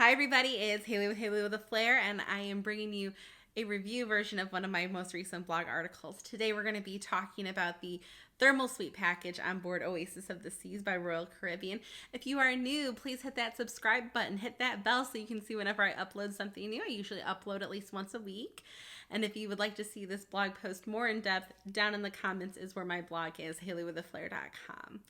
Hi everybody, it's Haley with a Flair, and I am bringing you a review version of one of my most recent blog articles. Today we're going to be talking about the Thermal Suite package on board Oasis of the Seas by Royal Caribbean. If you are new, please hit that subscribe button, hit that bell so you can see whenever I upload something new. I usually upload at least once a week. And if you would like to see this blog post more in depth, down in the comments is where my blog is, HaleyWithAFlair.com.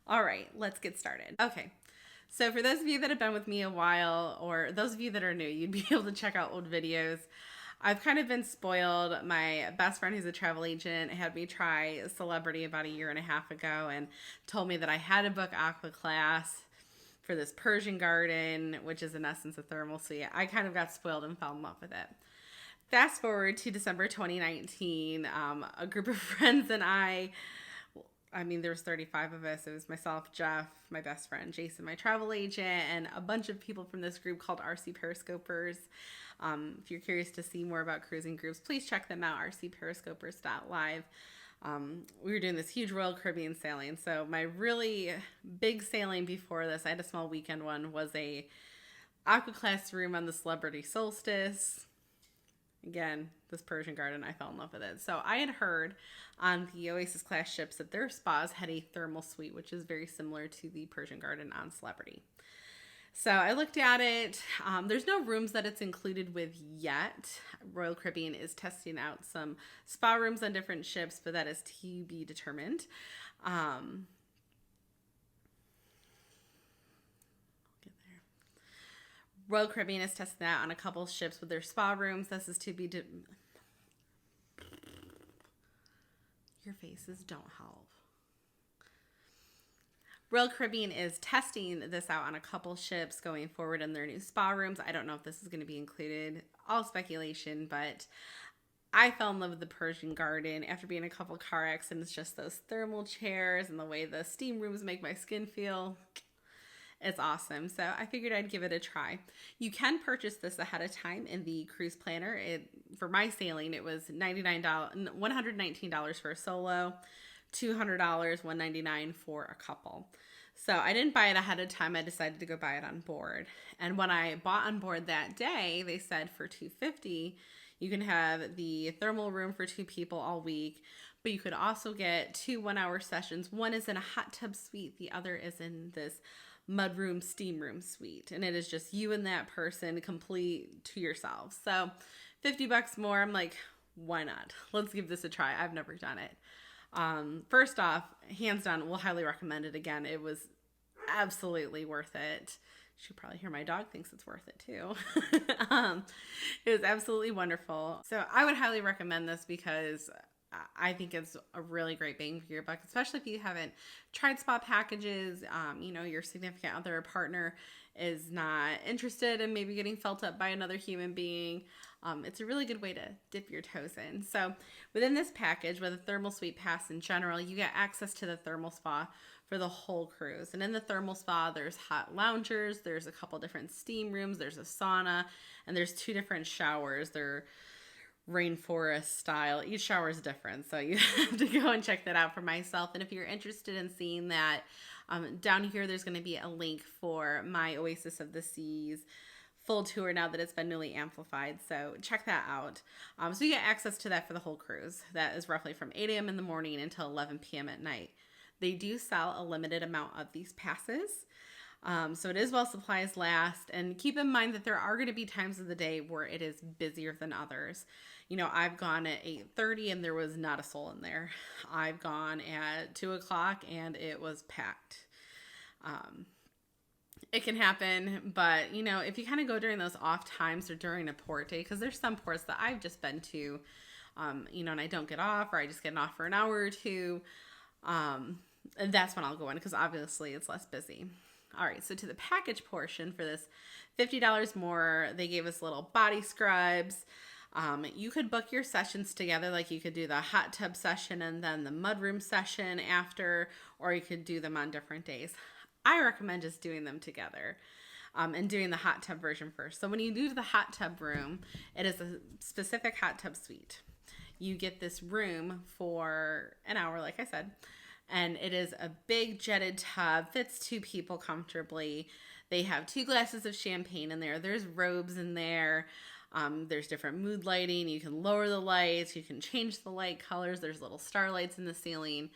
All right, let's get started. Okay. So for those of you that have been with me a while, or those of you that are new, you'd be able to check out old videos. I've kind of been spoiled. My best friend who's a travel agent had me try Celebrity about a year and a half ago and told me that I had to book Aqua Class for this Persian garden, which is in essence a thermal suite. I kind of got spoiled and fell in love with it. Fast forward to December 2019, a group of friends and I mean, there's 35 of us. It was myself, Jeff, my best friend, Jason, my travel agent, and a bunch of people from this group called RC Periscopers. If you're curious to see more about cruising groups, please check them out, rcperiscopers.live. We were doing this huge Royal Caribbean sailing. So my really big sailing before this, I had a small weekend one, was a Aqua Class room on the Celebrity Solstice. Again, this Persian garden, I fell in love with it. So I had heard on the Oasis class ships that their spas had a thermal suite, which is very similar to the Persian garden on Celebrity. So I looked at it. There's no rooms that it's included with yet. Royal Caribbean is testing out some spa rooms on different ships, but that is to be determined. Royal Caribbean is testing that on a couple ships with their spa rooms. This is to be... Your faces don't help. Royal Caribbean is testing this out on a couple ships going forward in their new spa rooms. I don't know if this is going to be included. All speculation, but I fell in love with the Persian garden after being a couple car accidents. Just those thermal chairs and the way the steam rooms make my skin feel. It's awesome. So I figured I'd give it a try. You can purchase this ahead of time in the cruise planner. For my sailing, it was $119 for a solo, $200, $199 for a couple. So I didn't buy it ahead of time. I decided to go buy it on board. And when I bought on board that day, they said for $250, you can have the thermal room for 2 people all week, but you could also get 2 one-hour sessions. One is in a hot tub suite. The other is in this mudroom, steam room suite. And it is just you and that person complete to yourself. So $50 more. I'm like, why not? Let's give this a try. I've never done it. First off, hands down, we'll highly recommend it again. It was absolutely worth it. You should probably hear my dog thinks it's worth it too. It was absolutely wonderful. So I would highly recommend this because I think it's a really great bang for your buck, especially if you haven't tried spa packages. Your significant other or partner is not interested in maybe getting felt up by another human being. It's a really good way to dip your toes in. So within this package, with a thermal suite pass in general, you get access to the thermal spa for the whole cruise. And in the thermal spa, there's hot loungers, there's a couple different steam rooms, there's a sauna, and there's 2 different showers. They're rainforest style. Each shower is different, so you have to go and check that out for myself. And if you're interested in seeing that, down here there's going to be a link for my Oasis of the Seas full tour now that it's been newly amplified, so check that out. So you get access to that for the whole cruise. That is roughly from 8 a.m. in the morning until 11 p.m. at night. They do sell a limited amount of these passes. So it is while supplies last, and keep in mind that there are going to be times of the day where it is busier than others. I've gone at 8:30 and there was not a soul in there. I've gone at 2 o'clock and it was packed. It can happen, but if you kind of go during those off times or during a port day, because there's some ports that I've just been to, and I don't get off, or I just get off for an hour or two, and that's when I'll go in because obviously it's less busy. All right, so to the package portion for this $50 more, they gave us little body scrubs. You could book your sessions together, like you could do the hot tub session and then the mudroom session after, or you could do them on different days. I recommend just doing them together and doing the hot tub version first. So when you do the hot tub room, it is a specific hot tub suite. You get this room for an hour, like I said, and it is a big jetted tub, fits 2 people comfortably. They have 2 glasses of champagne in there. There's robes in there. There's different mood lighting. You can lower the lights. You can change the light colors. There's little starlights in the ceiling.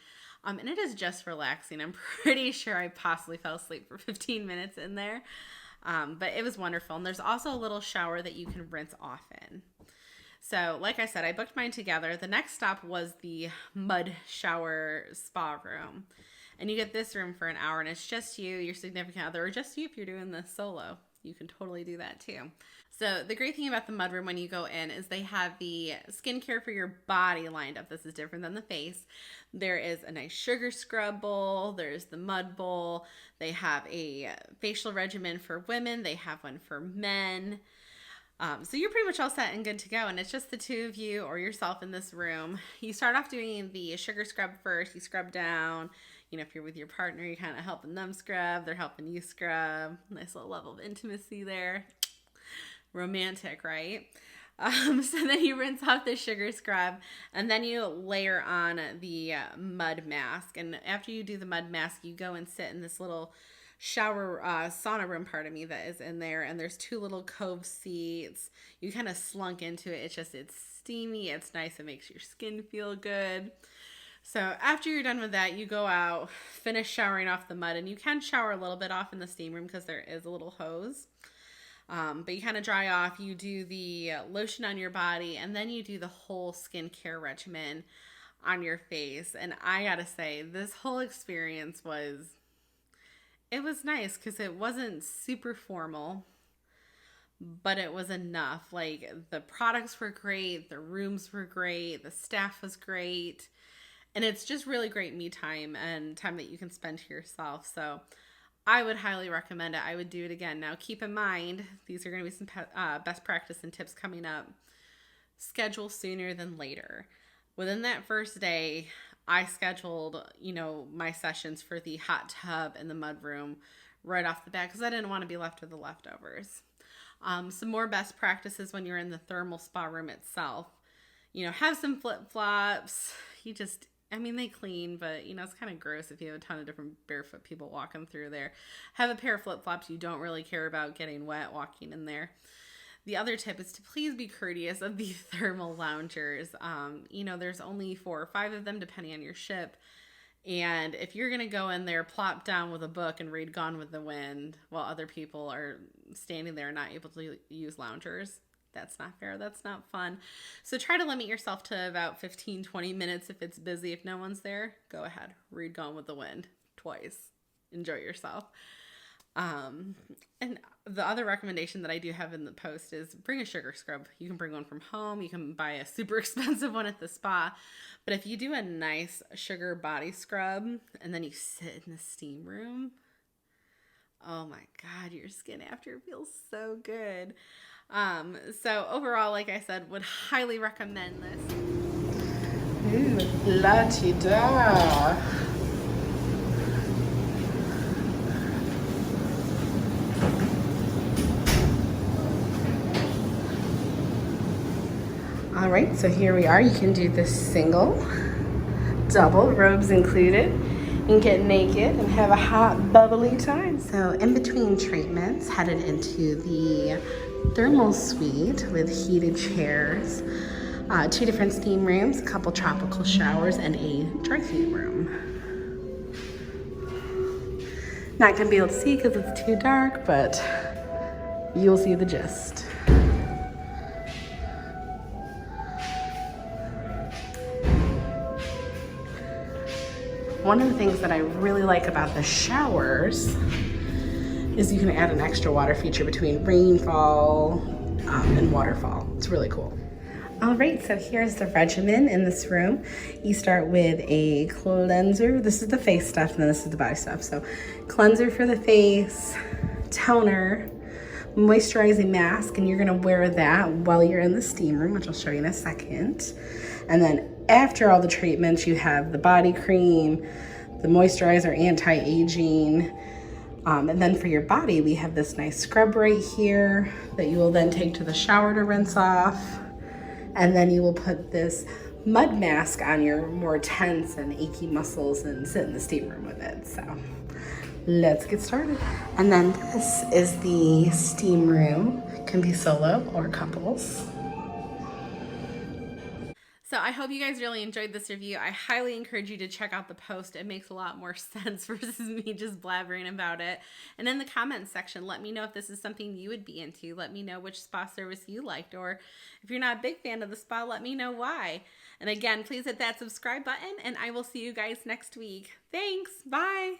And it is just relaxing. I'm pretty sure I possibly fell asleep for 15 minutes in there. But it was wonderful. And there's also a little shower that you can rinse off in. So like I said, I booked mine together. The next stop was the mud shower spa room. And you get this room for an hour, and it's just you, your significant other, or just you if you're doing this solo. You can totally do that too. So the great thing about the mud room when you go in is they have the skincare for your body lined up. This is different than the face. There is a nice sugar scrub bowl. There's the mud bowl. They have a facial regimen for women. They have one for men. So you're pretty much all set and good to go. And it's just the 2 of you or yourself in this room. You start off doing the sugar scrub first. You scrub down. You know, if you're with your partner, you're kind of helping them scrub. They're helping you scrub. Nice little level of intimacy there. Romantic, right? So then you rinse off the sugar scrub, and then you layer on the mud mask. And after you do the mud mask, you go and sit in this little shower sauna room that is in there, and there's 2 little cove seats. You kind of slunk into it. It's steamy, it's nice, it makes your skin feel good. So after you're done with that, you go out, finish showering off the mud, and you can shower a little bit off in the steam room because there is a little hose. But you kind of dry off, you do the lotion on your body, and then you do the whole skincare regimen on your face. And I gotta say, this whole experience was nice because it wasn't super formal, but it was enough. Like, the products were great, the rooms were great, the staff was great, and it's just really great me time and time that you can spend to yourself. So I would highly recommend it. I would do it again. Now, keep in mind, these are going to be some best practice and tips coming up. Schedule sooner than later. Within that first day, I scheduled, my sessions for the hot tub and the mud room right off the bat because I didn't want to be left with the leftovers. Some more best practices when you're in the thermal spa room itself. Have some flip-flops. They clean, but, it's kind of gross if you have a ton of different barefoot people walking through there. Have a pair of flip-flops. You don't really care about getting wet walking in there. The other tip is to please be courteous of the thermal loungers. There's only 4 or 5 of them, depending on your ship. And if you're going to go in there, plop down with a book and read Gone with the Wind while other people are standing there not able to use loungers, that's not fair. That's not fun. So try to limit yourself to about 15, 20 minutes if it's busy. If no one's there, go ahead. Read Gone with the Wind twice. Enjoy yourself. And the other recommendation that I do have in the post is bring a sugar scrub. You can bring one from home. You can buy a super expensive one at the spa. But if you do a nice sugar body scrub and then you sit in the steam room, oh my God, your skin after feels so good. So overall, like I said, would highly recommend this. Ooh, la-ti-da. All right, so here we are. You can do this single, double, robes included, and get naked and have a hot, bubbly time. So in between treatments, headed into the thermal suite with heated chairs, 2 different steam rooms, a couple tropical showers, and a dry heat room. Not gonna be able to see because it's too dark, but you'll see the gist. One of the things that I really like about the showers is you can add an extra water feature between rainfall and waterfall. It's really cool. All right, so here's the regimen in this room. You start with a cleanser. This is the face stuff, and then this is the body stuff. So cleanser for the face, toner, moisturizing mask, and you're gonna wear that while you're in the steam room, which I'll show you in a second. And then after all the treatments, you have the body cream, the moisturizer, anti-aging, and then for your body, we have this nice scrub right here that you will then take to the shower to rinse off. And then you will put this mud mask on your more tense and achy muscles and sit in the steam room with it. So let's get started. And then this is the steam room. Can be solo or couples. So I hope you guys really enjoyed this review. I highly encourage you to check out the post. It makes a lot more sense versus me just blabbering about it. And in the comments section, let me know if this is something you would be into. Let me know which spa service you liked, or if you're not a big fan of the spa, let me know why. And again, please hit that subscribe button, and I will see you guys next week. Thanks. Bye.